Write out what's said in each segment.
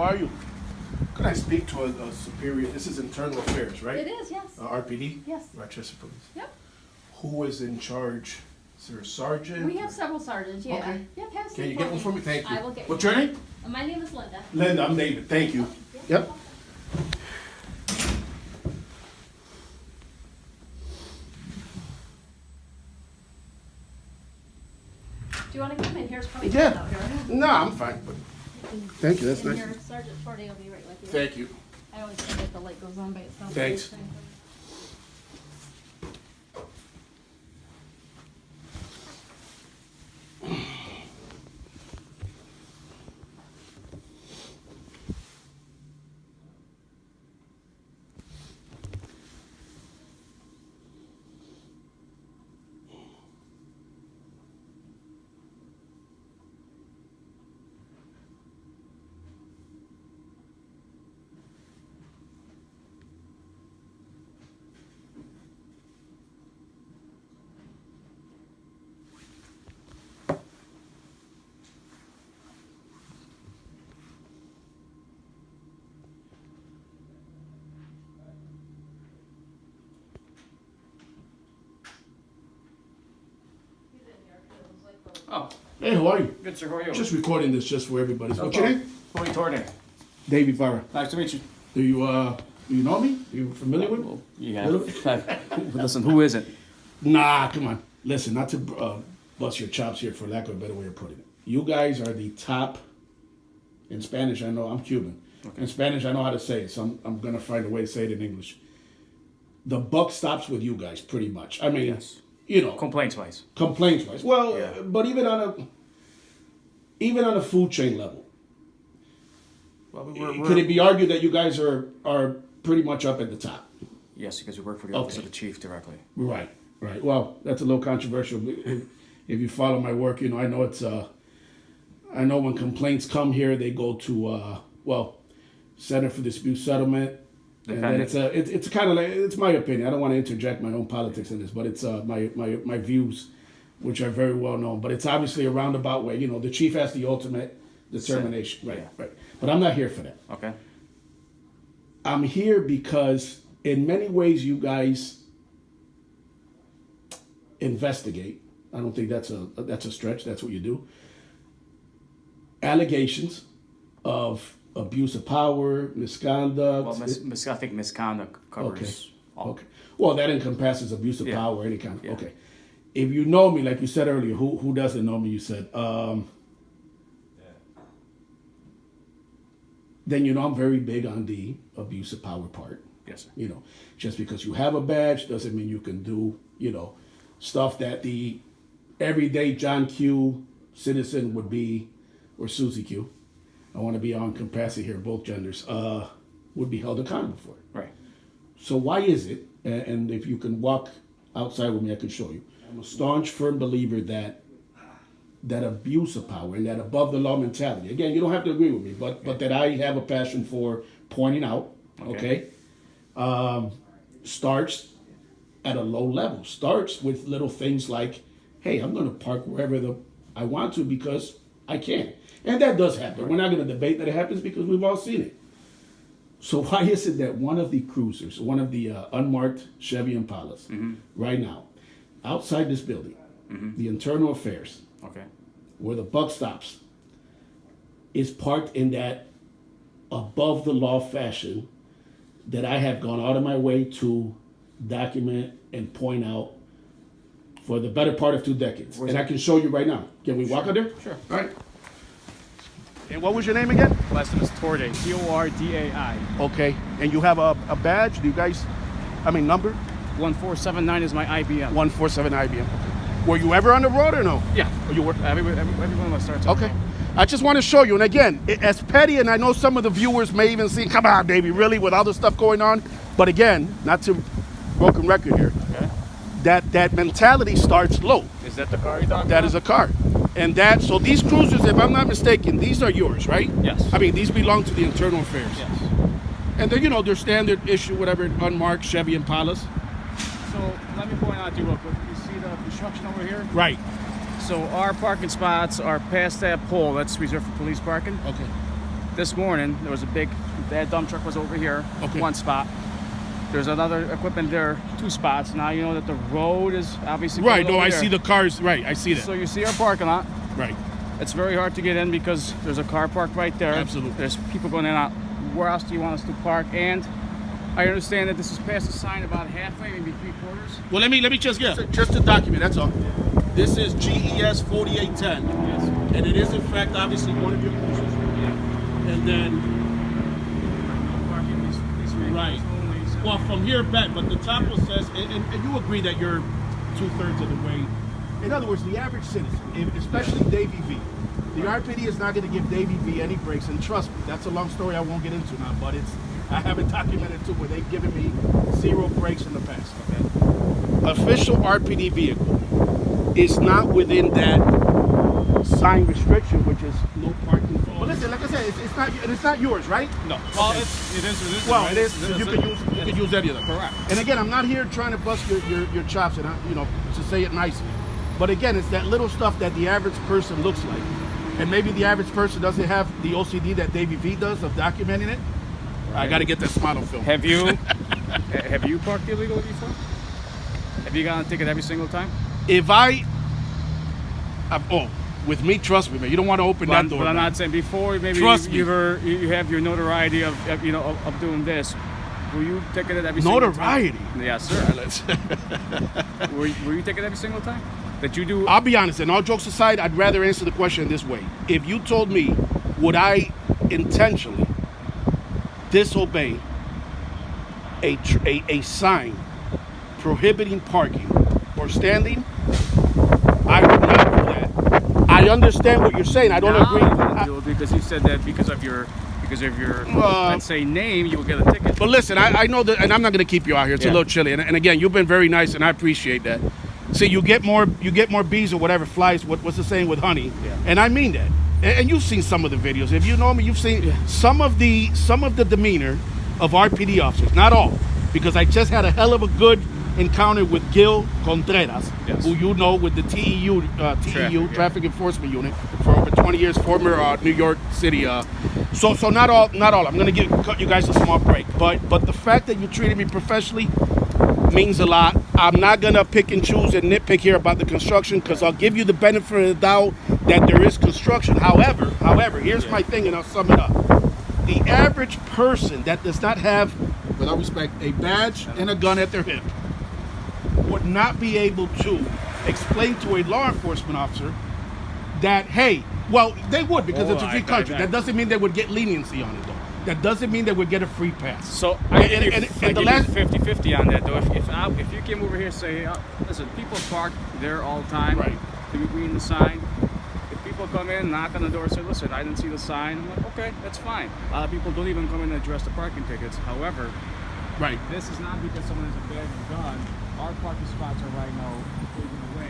are you? Could I speak to a superior? This is internal affairs, right? It is, yes. RPD? Yes. Rochester Police. Yep. Who is in charge? Is there a sergeant? We have several sergeants, yeah. Okay. Yep, have a Can you seat get one for me? Thank you. I will get What's one. your name? My name is Linda. Linda, I'm David. Thank you. Yep. Do you want to come in? Here's probably Yeah. out here. No, I'm fine. But thank you. That's And nice. your Sergeant Forte will be right with you. Thank you. I always forget the light goes on by itself. Thanks. Oh, Hey, how are you? good sir, how are you? Just recording this just for everybody. No What's your problem. name? Tony Torday. Davy V. Nice to meet you. Do you know me? Are you familiar with me? Well, yeah. Little- Listen, who is it? Nah, come on. Listen, not to bust your chops here, for lack of a better way of putting it. You guys are the top. In Spanish, I know I'm Cuban. Okay. In Spanish, I know how to say it, so I'm gonna find a way to say it in English. The buck stops with you guys, pretty much. I mean, Yes. you know, Complaints wise. complaints wise. Well, Yeah. but even on a food chain level, Well, could it be argued that you guys are pretty much up at the top? Yes, because we work for the office of Okay. the chief directly. Right, right. Well, that's a little controversial. If you follow my work, you know I know it's. I know when complaints come here, they go to Center for Dispute Settlement, and then it's kind of like, it's my opinion. I don't want to interject my own politics in this, but it's my views, which are very well known. But it's obviously a roundabout way. You know, the chief has the ultimate determination. Right, Yeah. right. But I'm not here for that. Okay. I'm here because in many ways you guys investigate. I don't think that's a stretch. That's what you do. Allegations of abuse of power, misconduct. Well, I think misconduct covers all. Okay. Well, that encompasses abuse of Yeah. power, any kind. Yeah. Okay. If you know me, like you said earlier, who doesn't know me? You said. Then you know I'm very big on the abuse of power part. Yes, sir. You know, just because you have a badge doesn't mean you can do, you know, stuff that the everyday John Q citizen would be, or Susie Q. I want to be on capacity here, both genders, would be held accountable for it. Right. So why is it, and if you can walk outside with me, I can show you. I'm a staunch, firm believer that abuse of power and that above the law mentality, again, you don't have to agree with me, but that I have a passion for pointing out, okay, starts at a low level. Starts with little things like, hey, I'm going to park wherever I want to because I can. And that does happen. We're not going to debate that it happens because we've all seen it. So why is it that one of the cruisers, one of the unmarked Chevy Impalas, right now, outside this building, the internal affairs, Okay. where the buck stops, is parked in that above the law fashion that I have gone out of my way to document and point out for the better part of 2 decades. And I can show you right now. Can we walk out there? Sure. All right. And what was your name again? Last name is Torday. Tordai. Okay. And you have a badge? Do you guys, number? 1479 is my IBM. 147 IBM. Were you ever on the road or no? Yeah. Or you were? Every one of us starts. Okay. I just want to show you, and again, as petty, and I know some of the viewers may even see, come on, baby, really, with all the stuff going on. But again, not to broken record here, Okay. that mentality starts low. Is that the car you're talking That about? is a car. And so these cruisers, if I'm not mistaken, these are yours, right? Yes. These belong to the internal affairs. Yes. And they're, they're standard issue, whatever, unmarked Chevy Impalas. So let me point out to you real quick. You see the construction over here? Right. So our parking spots are past that pole. That's reserved for police parking. Okay. this morning there was a bad dump truck was over here, Okay. one spot. There's another equipment there, 2 spots. Now you know that the road is obviously Right. going No, over I there. see the cars. Right. I see that. So you see our parking lot. Right. It's very hard to get in because there's a car parked right there. Absolutely. There's people going in and out. Where else do you want us to park? And I understand that this is past the sign about halfway, maybe 3/4. Well, let me just to document. That's all. This is GES 4810, Yes. and it is in fact obviously one of your users. Yeah. And then Parking these vehicles Right. only, so- well, from here back, but the top one says, and you agree that you're 2/3 of the way. In other words, the average citizen, especially Davy V, the RPD is not going to give Davy V any breaks. And trust me, that's a long story I won't get into now, but I have it documented too where they've given me 0 breaks in the past. Okay. Official RPD vehicle is not within that sign restriction, which is no parking. But listen, like I said, it's not yours, right? No. Well, Okay. it is. Well, right? it is. You can use any of them. Correct. And again, I'm not here trying to bust your chops, and to say it nicely. But again, it's that little stuff that the average person looks like, and maybe the average person doesn't have the OCD that Davy V does of documenting it. I got to get that smile on film. Have you parked illegally before? Have you gotten a ticket every single time? If with me, trust me, man. You don't want to open that door. But I'm man. not saying before. Maybe Trust me. you have your notoriety of doing this. Were you ticketed every single Notoriety. time? Yes, sir. Were you ticketed every single time? That you do? I'll be honest, and all jokes aside, I'd rather answer the question this way. If you told me, would I intentionally disobey a sign prohibiting parking or standing, I would not do that. I understand what you're saying. I don't agree. Because you said that because of your let's say name, you will get a ticket. But listen, I know that, and I'm not going to keep you out here. It's a Yeah. little chilly, and again, you've been very nice, and I appreciate that. See, you get more bees or whatever flies. What's the saying with honey? Yeah. And I mean that. And you've seen some of the videos. If you know me, you've seen some of the demeanor of RPD officers. Not all, because I just had a hell of a good encounter with Gil Contreras, Yes. who you know with the TEU Traffic Enforcement Unit for over 20 years, former New York City. So not all. I'm going to cut you guys a small break, but the fact that you treated me professionally means a lot. I'm not gonna pick and choose and nitpick here about the construction because I'll give you the benefit of the doubt that there is construction. However, here's my thing, and I'll sum it up. The average person that does not have, with all respect, a badge and a gun at their hip would not be able to explain to a law enforcement officer that, hey, well, they would because it's a free country. That doesn't mean they would get leniency on it, though. That doesn't mean they would get a free pass. So I give you and 50-50 on that, though. If you came over here and say, listen, people park there all the time. Right. They read the sign. If people come in, knock on the door, and say, listen, I didn't see the sign. I'm like, okay, that's fine. A lot of people don't even come in and address the parking tickets. However, Right. this is not because someone has a badge and gun. Our parking spots are right now taken away.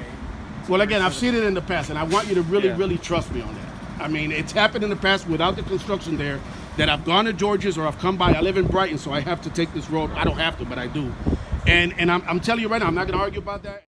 Well, again, I've seen it in the past, and I want you to really, Yeah. really trust me on that. I mean, it's happened in the past without the construction there, that I've gone to George's or I've come by. I live in Brighton, so I have to take this road. I don't have to, but I do. And I'm telling you right now, I'm not going to argue about that.